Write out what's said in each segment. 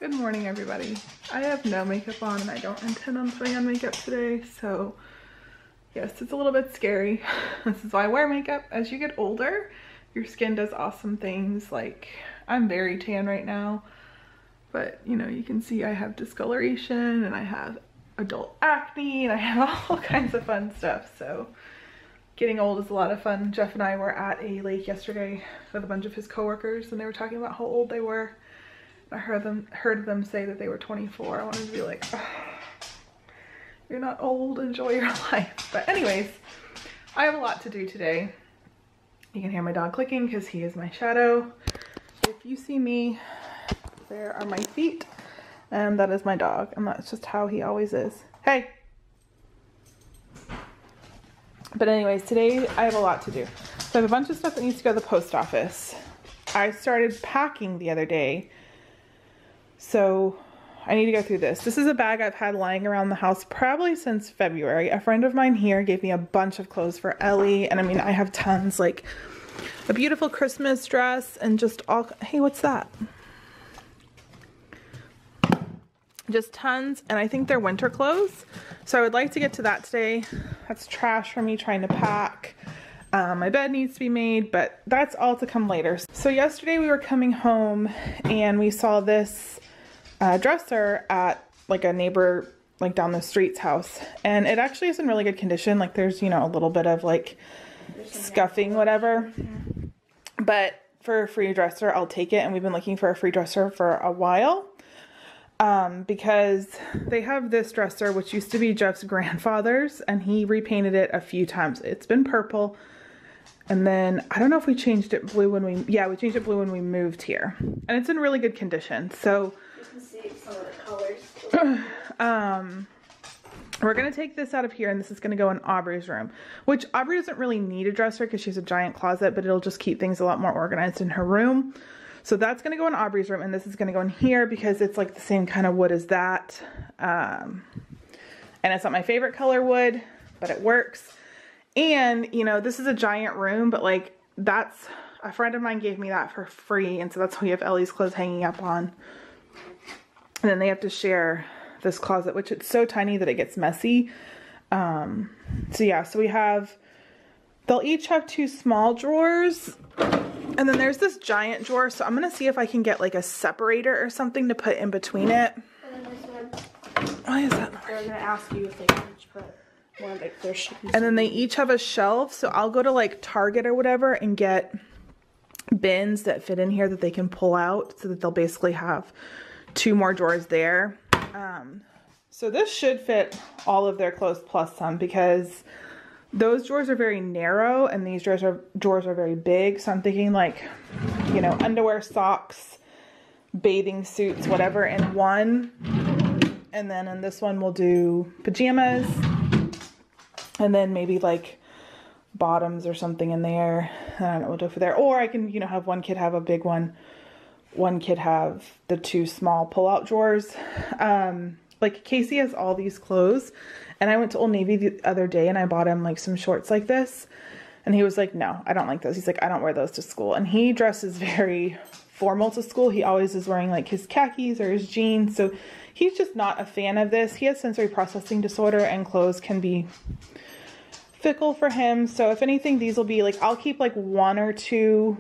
Good morning, everybody. I have no makeup on and I don't intend on putting on makeup today, so yes, it's a little bit scary. This is why I wear makeup. As you get older, your skin does awesome things. Like, I'm very tan right now, but you know, you can see I have discoloration and I have adult acne and I have all kinds of fun stuff. So getting old is a lot of fun. Jeff and I were at a lake yesterday with a bunch of his coworkers and they were talking about how old they were. I heard them say that they were 24. I wanted to be like, oh, you're not old, enjoy your life. But anyways, I have a lot to do today. You can hear my dog clicking because he is my shadow. If you see me, there are my feet, and that is my dog, and that's just how he always is. Hey! But anyways, today I have a lot to do. So I have a bunch of stuff that needs to go to the post office. I started packing the other day, so I need to go through this. This is a bag I've had lying around the house probably since February. A friend of mine here gave me a bunch of clothes for Ellie, and I mean, I have tons, like a beautiful Christmas dress and just all, hey, what's that? Just tons, and I think they're winter clothes. So I would like to get to that today. That's trash for me trying to pack. My bed needs to be made, but that's all to come later. So yesterday we were coming home and we saw this dresser at like a neighbor like down the street's house, and it actually is in really good condition. Like there's, you know, a little bit of like scuffing, whatever, but for a free dresser I'll take it. And we've been looking for a free dresser for a while because they have this dresser which used to be Jeff's grandfather's and he repainted it a few times. It's been purple, and then I don't know if we changed it blue when we changed it blue when we moved here, and it's in really good condition. So see some of the colors. We're gonna take this out of here and this is gonna go in Aubrey's room, which Aubrey doesn't really need a dresser because she has a giant closet, but it'll just keep things a lot more organized in her room. So that's gonna go in Aubrey's room, and this is gonna go in here because it's like the same kind of wood as that. And it's not my favorite color wood, but it works. And you know, this is a giant room, but like that's, a friend of mine gave me that for free, and so that's why we have Ellie's clothes hanging up on. And then they have to share this closet, which it's so tiny that it gets messy. So yeah, so we have, they'll each have two small drawers. And then there's this giant drawer. So I'm going to see if I can get like a separator or something to put in between it. And then this one. Why is that? They're going to ask you if they can each put one of their shoes. And then they each have a shelf. So I'll go to like Target or whatever and get bins that fit in here that they can pull out so that they'll basically have two more drawers there. So this should fit all of their clothes plus some, because those drawers are very narrow and these drawers are very big. So I'm thinking like, you know, underwear, socks, bathing suits, whatever in one. And then in this one we'll do pajamas, and then maybe like bottoms or something in there. I don't know what we'll do for there. Or I can, you know, have one kid have a big one kid have the two small pull-out drawers. Like Casey has all these clothes, and I went to Old Navy the other day and I bought him like some shorts like this, and he was like, no, I don't like those. He's like, I don't wear those to school. And he dresses very formal to school. He always is wearing like his khakis or his jeans, so he's just not a fan of this. He has sensory processing disorder and clothes can be fickle for him. So if anything, these will be like, I'll keep like one or two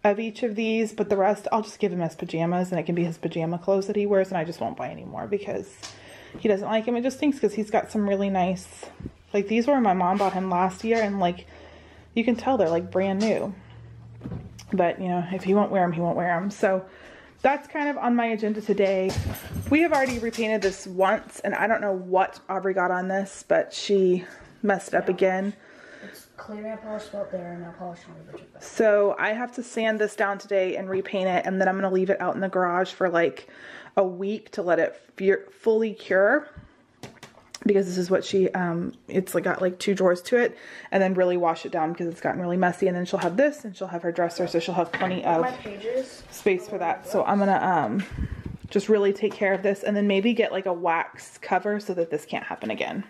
of each of these, but the rest I'll just give him as pajamas, and it can be his pajama clothes that he wears, and I just won't buy any more because he doesn't like him. It just stinks because he's got some really nice, like these were my mom bought him last year, and like you can tell they're like brand new, but you know, if he won't wear them, he won't wear them. So that's kind of on my agenda today. We have already repainted this once, and I don't know what Aubrey got on this, but she messed it up again. It's clear nail polish spot there and nail polish on the back. So I have to sand this down today and repaint it, and then I'm going to leave it out in the garage for like a week to let it fully cure, because this is what she, it's like got like two drawers to it, and then really wash it down because it's gotten really messy. And then she'll have this, and she'll have her dresser, so she'll have plenty of space for that. So I'm going to just really take care of this, and then maybe get like a wax cover so that this can't happen again.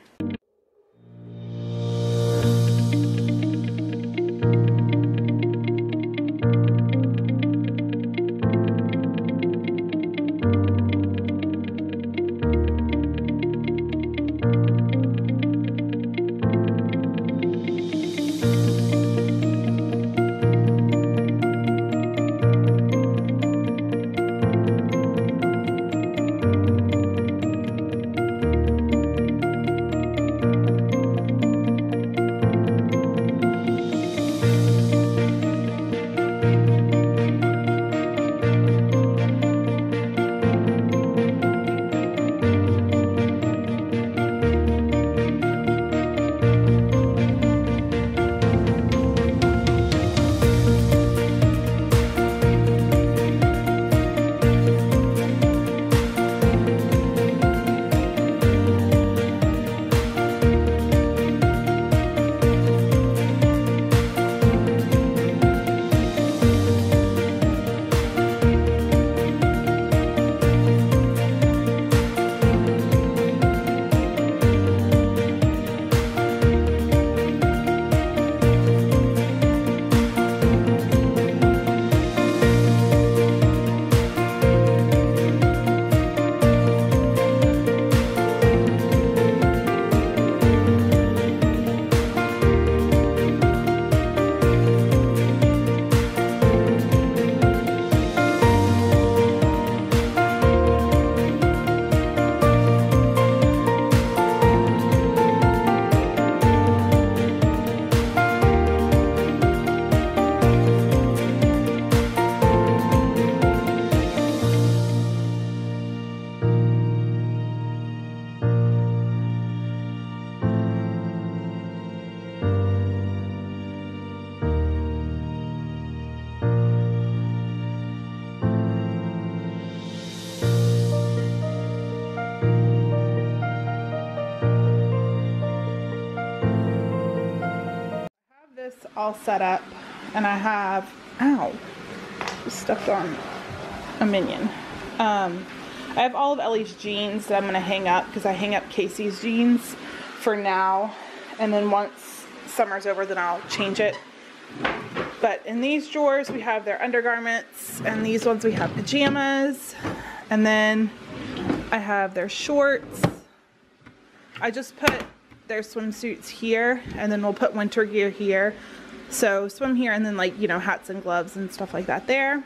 all set up, and I have, ow, just stepped on a minion. I have all of Ellie's jeans that I'm going to hang up, because I hang up Casey's jeans for now, and then once summer's over then I'll change it. But in these drawers we have their undergarments, and these ones we have pajamas, and then I have their shorts. I just put their swimsuits here, and then we'll put winter gear here. So swim here, and then like, you know, hats and gloves and stuff like that there.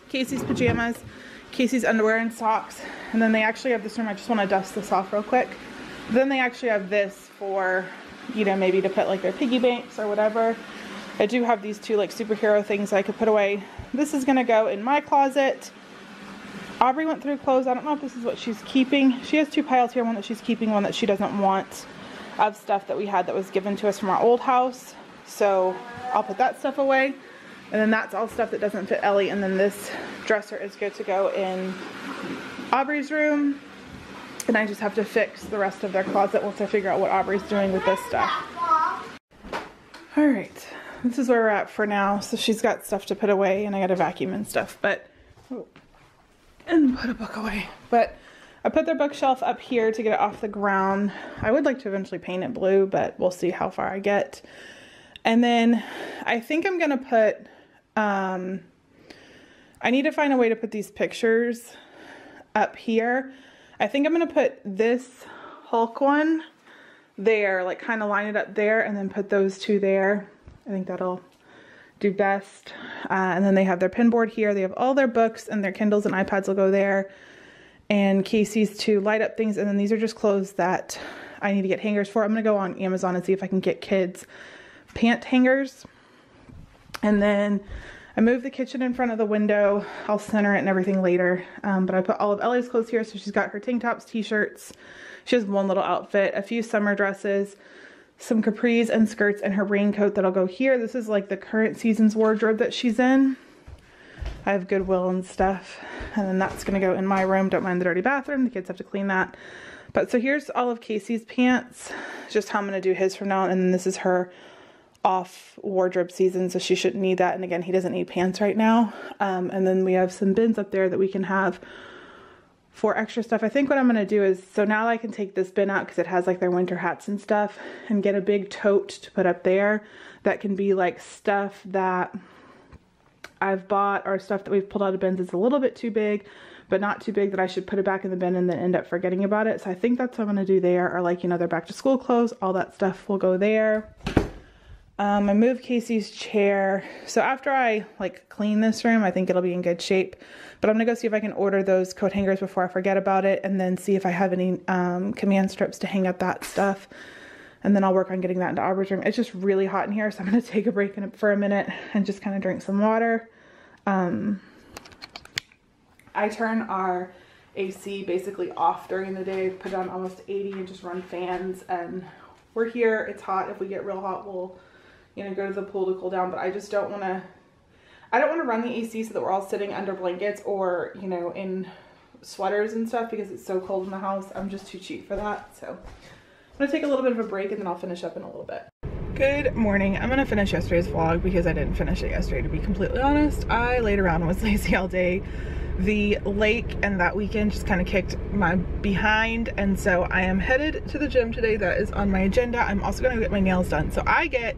Casey's pajamas, Casey's underwear and socks, and then they actually have this room. I just want to dust this off real quick. Then they actually have this for, you know, maybe to put like their piggy banks or whatever. I do have these two like superhero things I could put away. This is gonna go in my closet. Aubrey went through clothes. I don't know if this is what she's keeping. She has two piles here, one that she's keeping, one that she doesn't want, of stuff that we had that was given to us from our old house. So I'll put that stuff away. And then that's all stuff that doesn't fit Ellie. And then this dresser is good to go in Aubrey's room. And I just have to fix the rest of their closet once I figure out what Aubrey's doing with this stuff. All right, this is where we're at for now. So she's got stuff to put away, and I got to vacuum and stuff, but, oh, and put a book away. But I put their bookshelf up here to get it off the ground. I would like to eventually paint it blue, but we'll see how far I get. And then I think I'm going to put, I need to find a way to put these pictures up here. I think I'm going to put this Hulk one there, like kind of line it up there, and then put those two there. I think that'll do best. And then they have their pin board here. They have all their books, and their Kindles and iPads will go there. And Casey's two light up things. And then these are just clothes that I need to get hangers for. I'm going to go on Amazon and see if I can get kids pant hangers. And then I moved the kitchen in front of the window. I'll center it and everything later. But I put all of Ellie's clothes here. So she's got her tank tops, t-shirts. She has one little outfit, a few summer dresses, some capris and skirts, and her raincoat that'll go here. This is like the current season's wardrobe that she's in. I have Goodwill and stuff. And then that's going to go in my room. Don't mind the dirty bathroom. The kids have to clean that. But so here's all of Casey's pants. Just how I'm going to do his from now on. And then this is her off wardrobe season, so she shouldn't need that. And again, he doesn't need pants right now. And then we have some bins up there that we can have for extra stuff. I think what I'm going to do is, so now I can take this bin out because it has like their winter hats and stuff, and get a big tote to put up there that can be like stuff that I've bought or stuff that we've pulled out of bins. It's a little bit too big, but not too big that I should put it back in the bin and then end up forgetting about it. So I think that's what I'm going to do there, or like, you know, their back to school clothes, all that stuff will go there. I moved Casey's chair. So after I like clean this room, I think it'll be in good shape. But I'm gonna go see if I can order those coat hangers before I forget about it, and then see if I have any command strips to hang up that stuff. And then I'll work on getting that into Aubrey's room. It's just really hot in here, so I'm gonna take a break for a minute and just kind of drink some water. I turn our AC basically off during the day, put it on almost 80 and just run fans. And we're here, it's hot. If we get real hot, we'll, you know, go to the pool to cool down. But I just don't want to, I don't want to run the AC so that we're all sitting under blankets or, you know, in sweaters and stuff because it's so cold in the house. I'm just too cheap for that. So I'm gonna take a little bit of a break and then I'll finish up in a little bit. Good morning. I'm gonna finish yesterday's vlog because I didn't finish it yesterday, to be completely honest. I laid around and was lazy all day. The lake and that weekend just kind of kicked my behind, and so I am headed to the gym today. That is on my agenda. I'm also gonna get my nails done. So I get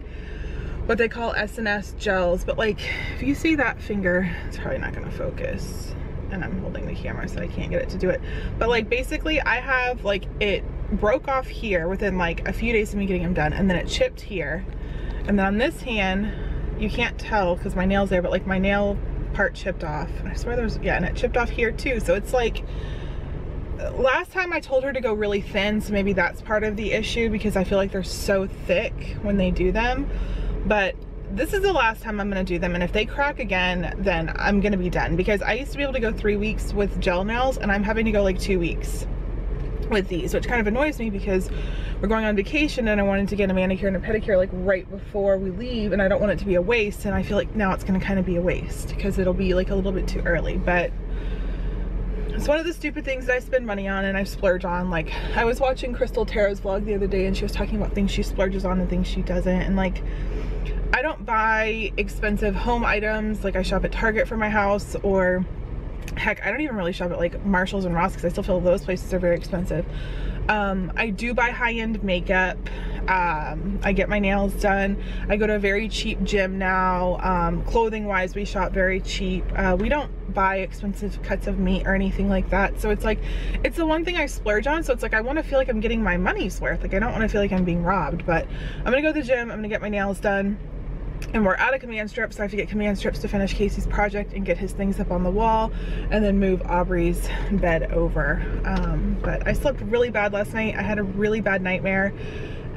what they call S&S gels, but like if you see that finger, it's probably not gonna focus, and I'm holding the camera so I can't get it to do it. But like basically I have like, it broke off here within like a few days of me getting them done, and then it chipped here, and then on this hand you can't tell because my nail's there, but like my nail part chipped off. I swear there's, yeah, and it chipped off here too. So it's like, last time I told her to go really thin, so maybe that's part of the issue because I feel like they're so thick when they do them. But this is the last time I'm gonna do them, and if they crack again, then I'm gonna be done, because I used to be able to go 3 weeks with gel nails, and I'm having to go like 2 weeks with these, which kind of annoys me because we're going on vacation and I wanted to get a manicure and a pedicure like right before we leave, and I don't want it to be a waste, and I feel like now it's gonna kind of be a waste because it'll be like a little bit too early. But It's one of the stupid things that I spend money on and I splurge on. Like, I was watching Crystal Tara's vlog the other day and she was talking about things she splurges on and things she doesn't. And like, I don't buy expensive home items. Like, I shop at Target for my house, or heck, I don't even really shop at like Marshalls and Ross because I still feel those places are very expensive. I do buy high-end makeup. I get my nails done. I go to a very cheap gym now. Clothing wise, we shop very cheap. We don't buy expensive cuts of meat or anything like that. So it's like, it's the one thing I splurge on. So it's like, I want to feel like I'm getting my money's worth. Like, I don't want to feel like I'm being robbed. But I'm gonna go to the gym. I'm gonna get my nails done. And we're out of command strips, so I have to get command strips to finish Casey's project and get his things up on the wall, and then move Aubrey's bed over. But I slept really bad last night. I had a really bad nightmare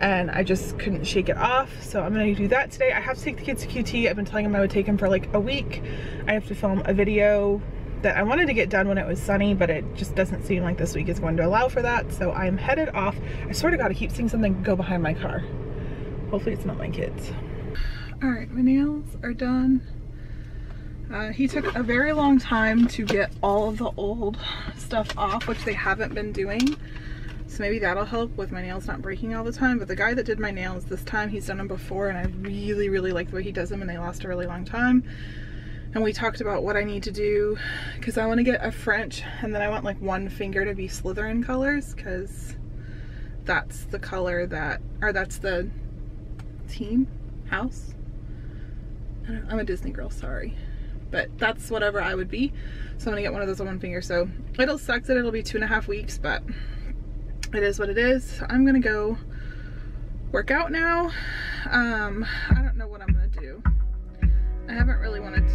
and I just couldn't shake it off. So I'm gonna do that today. I have to take the kids to QT. I've been telling them I would take them for like a week. I have to film a video that I wanted to get done when it was sunny, but it just doesn't seem like this week is going to allow for that. So I'm headed off. I swear to God, I keep seeing something go behind my car. Hopefully it's not my kids. All right, my nails are done. He took a very long time to get all of the old stuff off, which they haven't been doing. So maybe that'll help with my nails not breaking all the time. But the guy that did my nails this time, he's done them before and I really, really like the way he does them and they last a really long time. And we talked about what I need to do because I want to get a French and then I want like one finger to be Slytherin colors because that's the color that, or that's the team house. I'm a Disney girl, sorry. But that's whatever I would be. So I'm gonna get one of those on one finger. So it'll suck that it'll be 2.5 weeks, but it is what it is. So I'm gonna go work out now. I don't know what I'm gonna do. I haven't really wanted to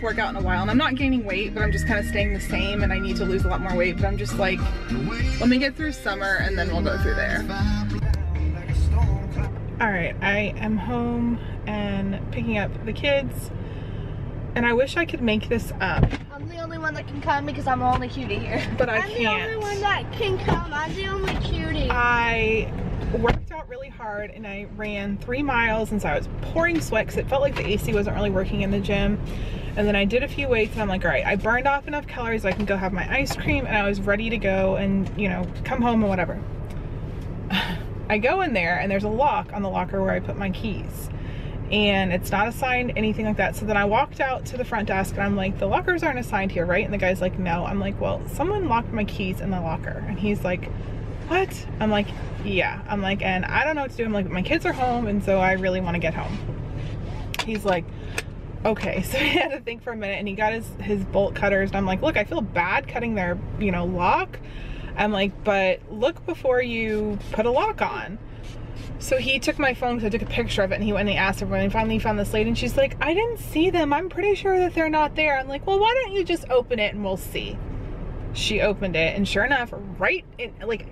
work out in a while, and I'm not gaining weight, but I'm just kind of staying the same, and I need to lose a lot more weight, but I'm just like, let me get through summer and then we'll go through there. All right, I am home and picking up the kids, and I wish I could make this up. I'm the only one that can come because I'm the only cutie here. But I can't. I'm the only one that can come. I'm the only cutie. I worked out really hard and I ran 3 miles, and so I was pouring sweat because it felt like the AC wasn't really working in the gym. And then I did a few weights and I'm like, all right, I burned off enough calories so I can go have my ice cream, and I was ready to go and, you know, come home and whatever. I go in there and there's a lock on the locker where I put my keys, and it's not assigned, anything like that. So then I walked out to the front desk and I'm like, the lockers aren't assigned here, right? And the guy's like, no. I'm like, well, someone locked my keys in the locker. And he's like, what? I'm like, yeah. I'm like, and I don't know what to do. I'm like, my kids are home and so I really want to get home. He's like, okay. So he had to think for a minute and he got his bolt cutters, and I'm like, look, I feel bad cutting their, you know, lock. I'm like, but look before you put a lock on. So he took my phone because I took a picture of it, and he went and he asked everyone, and finally found this lady, and she's like, I didn't see them. I'm pretty sure that they're not there. I'm like, well, why don't you just open it and we'll see. She opened it, and sure enough, right in, like,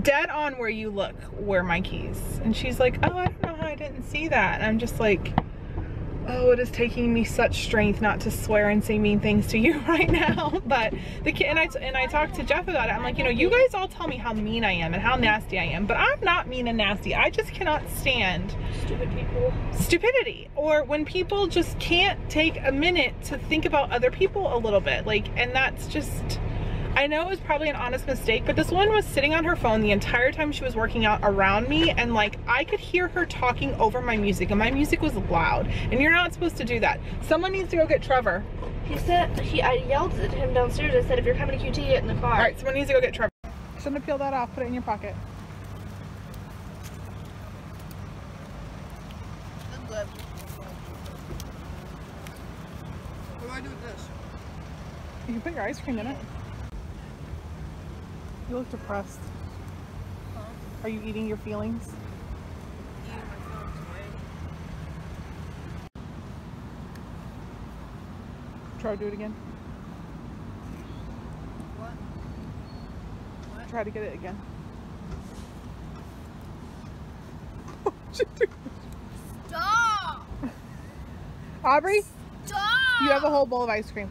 dead on where you look were my keys. And she's like, oh, I don't know how I didn't see that. And I'm just like, oh, it is taking me such strength not to swear and say mean things to you right now. But the kid, and I talked to Jeff about it. I'm like, you know, you guys all tell me how mean I am and how nasty I am, but I'm not mean and nasty. I just cannot stand Stupid people. Stupidity, or when people just can't take a minute to think about other people a little bit. Like, and that's just, I know it was probably an honest mistake, but this woman was sitting on her phone the entire time she was working out around me, and like, I could hear her talking over my music, and my music was loud, and you're not supposed to do that. Someone needs to go get Trevor. He said, I yelled at him downstairs. I said, if you're coming to QT, get in the car. All right, someone needs to go get Trevor. Shouldn't have peeled that off. Put it in your pocket. I'm good. What do I do with this? You can put your ice cream in it. You look depressed. Huh? Are you eating your feelings? Eating my feelings away. Try to do it again. What? What? Try to get it again. Stop! Aubrey, Stop! you have a whole bowl of ice cream.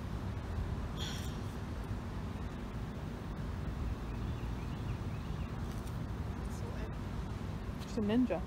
She's a ninja.